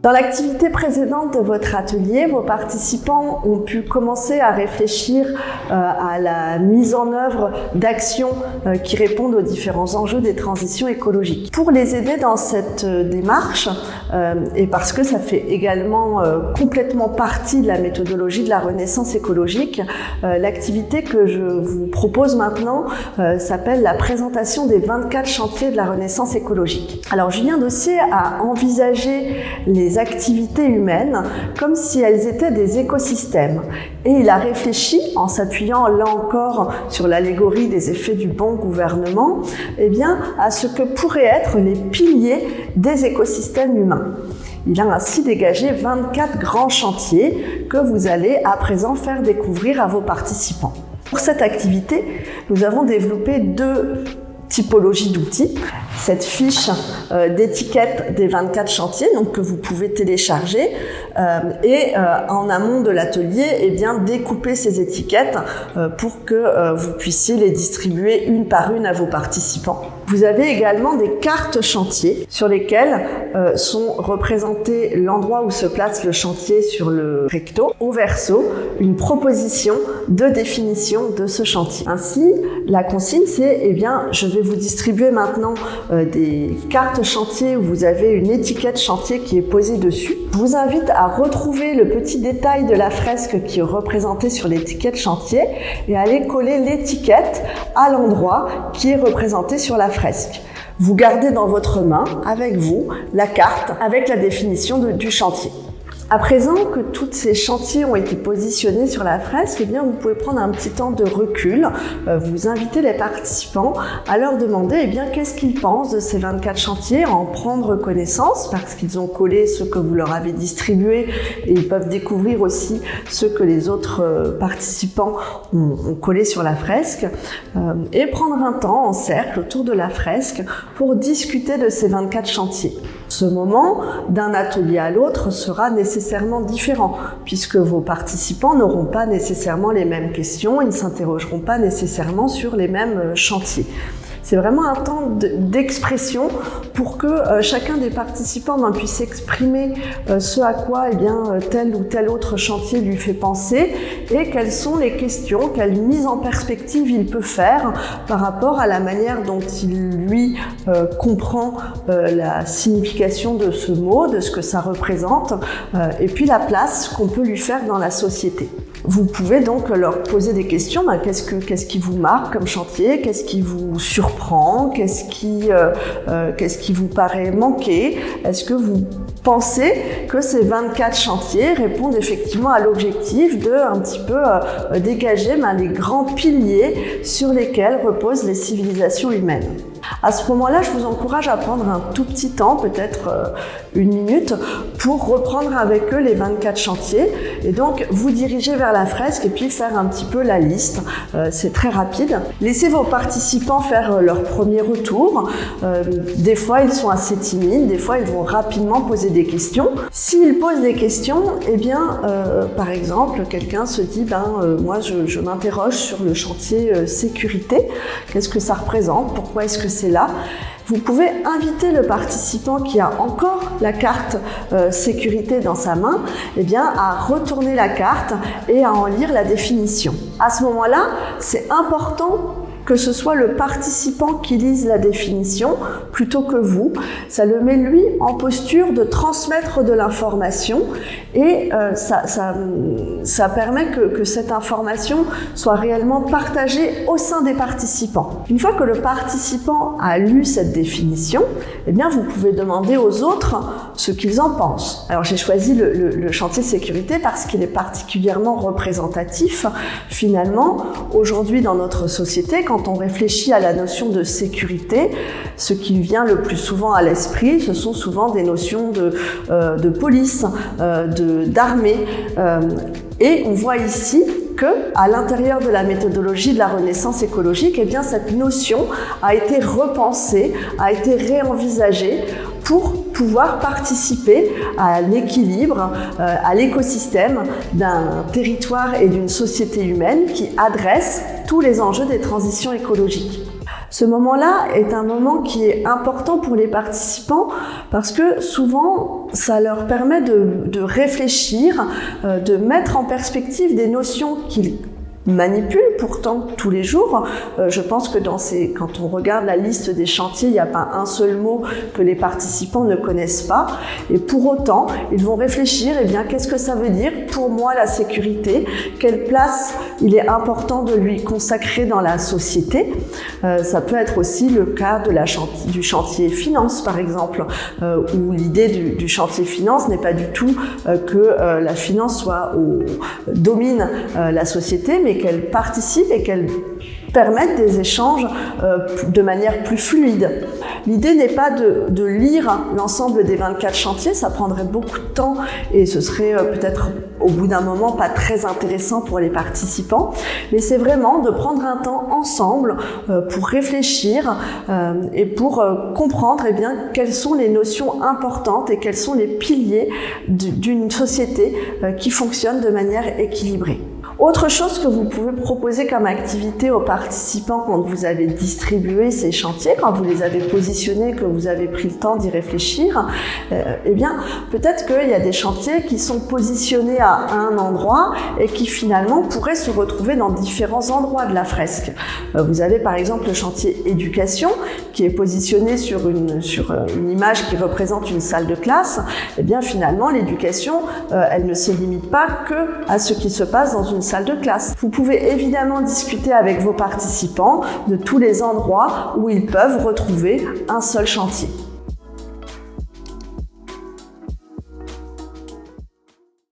Dans l'activité précédente de votre atelier, vos participants ont pu commencer à réfléchir à la mise en œuvre d'actions qui répondent aux différents enjeux des transitions écologiques. Pour les aider dans cette démarche, et parce que ça fait également complètement partie de la méthodologie de la Renaissance écologique, l'activité que je vous propose maintenant s'appelle la présentation des 24 chantiers de la Renaissance écologique. Alors Julien Dossier a envisagé les activités humaines comme si elles étaient des écosystèmes. Et il a réfléchi, en s'appuyant là encore sur l'allégorie des effets du bon gouvernement, à ce que pourraient être les piliers des écosystèmes humains. Il a ainsi dégagé 24 grands chantiers que vous allez à présent faire découvrir à vos participants. Pour cette activité, nous avons développé deux typologie d'outils. Cette fiche d'étiquette des 24 chantiers donc que vous pouvez télécharger et en amont de l'atelier découper ces étiquettes pour que vous puissiez les distribuer une par une à vos participants. Vous avez également des cartes chantiers sur lesquelles sont représentés l'endroit où se place le chantier sur le recto, au verso, une proposition de définition de ce chantier. Ainsi, la consigne c'est je vais vous distribuer maintenant des cartes chantier où vous avez une étiquette chantier qui est posée dessus. Je vous invite à retrouver le petit détail de la fresque qui est représenté sur l'étiquette chantier et à aller coller l'étiquette à l'endroit qui est représenté sur la fresque. Vous gardez dans votre main, avec vous, la carte avec la définition du chantier. À présent que tous ces chantiers ont été positionnés sur la fresque, vous pouvez prendre un petit temps de recul. Vous invitez les participants à leur demander qu'est-ce qu'ils pensent de ces 24 chantiers, en prendre connaissance parce qu'ils ont collé ceux que vous leur avez distribués et ils peuvent découvrir aussi ceux que les autres participants ont collé sur la fresque et prendre un temps en cercle autour de la fresque pour discuter de ces 24 chantiers. Ce moment, d'un atelier à l'autre, sera nécessairement différent puisque vos participants n'auront pas nécessairement les mêmes questions, ils ne s'interrogeront pas nécessairement sur les mêmes chantiers. C'est vraiment un temps d'expression pour que chacun des participants puisse exprimer ce à quoi tel ou tel autre chantier lui fait penser et quelles sont les questions, quelle mise en perspective il peut faire par rapport à la manière dont il lui comprend la signification de ce mot, de ce que ça représente et puis la place qu'on peut lui faire dans la société. Vous pouvez donc leur poser des questions. Qu'est-ce qui vous marque comme chantier? Qu'est-ce qui vous surprend? Qu'est-ce qui vous paraît manquer? Est-ce que vous pensez que ces 24 chantiers répondent effectivement à l'objectif de un petit peu dégager les grands piliers sur lesquels reposent les civilisations humaines? À ce moment-là, je vous encourage à prendre un tout petit temps, peut-être 1 minute, pour reprendre avec eux les 24 chantiers et donc vous diriger vers la fresque et puis faire un petit peu la liste. C'est très rapide. Laissez vos participants faire leur premier retour. Des fois, ils sont assez timides, des fois, ils vont rapidement poser des questions. S'ils posent des questions, par exemple, quelqu'un se dit moi, je m'interroge sur le chantier sécurité. Qu'est-ce que ça représente? Pourquoi est-ce que c'est là? Vous pouvez inviter le participant qui a encore la carte sécurité dans sa main à retourner la carte et à en lire la définition. À ce moment-là, c'est important que ce soit le participant qui lise la définition plutôt que vous. Ça le met lui en posture de transmettre de l'information et ça permet que cette information soit réellement partagée au sein des participants. Une fois que le participant a lu cette définition, vous pouvez demander aux autres ce qu'ils en pensent. Alors j'ai choisi le chantier sécurité parce qu'il est particulièrement représentatif. Finalement, aujourd'hui dans notre société, quand on réfléchit à la notion de sécurité, ce qui vient le plus souvent à l'esprit, ce sont souvent des notions de police, d'armée. Et on voit ici qu'à l'intérieur de la méthodologie de la Renaissance écologique, cette notion a été repensée, a été réenvisagée pour pouvoir participer à l'équilibre, à l'écosystème d'un territoire et d'une société humaine qui adresse tous les enjeux des transitions écologiques. Ce moment-là est un moment qui est important pour les participants parce que souvent, ça leur permet de réfléchir, de mettre en perspective des notions qu'ils manipulent pourtant tous les jours. Je pense que quand on regarde la liste des chantiers, il n'y a pas un seul mot que les participants ne connaissent pas. Et pour autant, ils vont réfléchir, eh bien, qu'est-ce que ça veut dire pour moi la sécurité? Quelle place il est important de lui consacrer dans la société? Ça peut être aussi le cas du chantier finance, par exemple, où l'idée du chantier finance n'est pas du tout que la finance domine la société, mais qu'elle participe et qu'elle permette des échanges de manière plus fluide. L'idée n'est pas de lire l'ensemble des 24 chantiers, ça prendrait beaucoup de temps et ce serait peut-être au bout d'un moment pas très intéressant pour les participants, mais c'est vraiment de prendre un temps ensemble pour réfléchir et pour comprendre eh bien, quelles sont les notions importantes et quels sont les piliers d'une société qui fonctionne de manière équilibrée. Autre chose que vous pouvez proposer comme activité aux participants quand vous avez distribué ces chantiers, quand vous les avez positionnés, que vous avez pris le temps d'y réfléchir, eh bien, peut-être qu'il y a des chantiers qui sont positionnés à un endroit et qui finalement pourraient se retrouver dans différents endroits de la fresque. Vous avez par exemple le chantier éducation qui est positionné sur une image qui représente une salle de classe. Eh bien, finalement, l'éducation, elle ne se limite pas que à ce qui se passe dans une salle de classe. Vous pouvez évidemment discuter avec vos participants de tous les endroits où ils peuvent retrouver un seul chantier.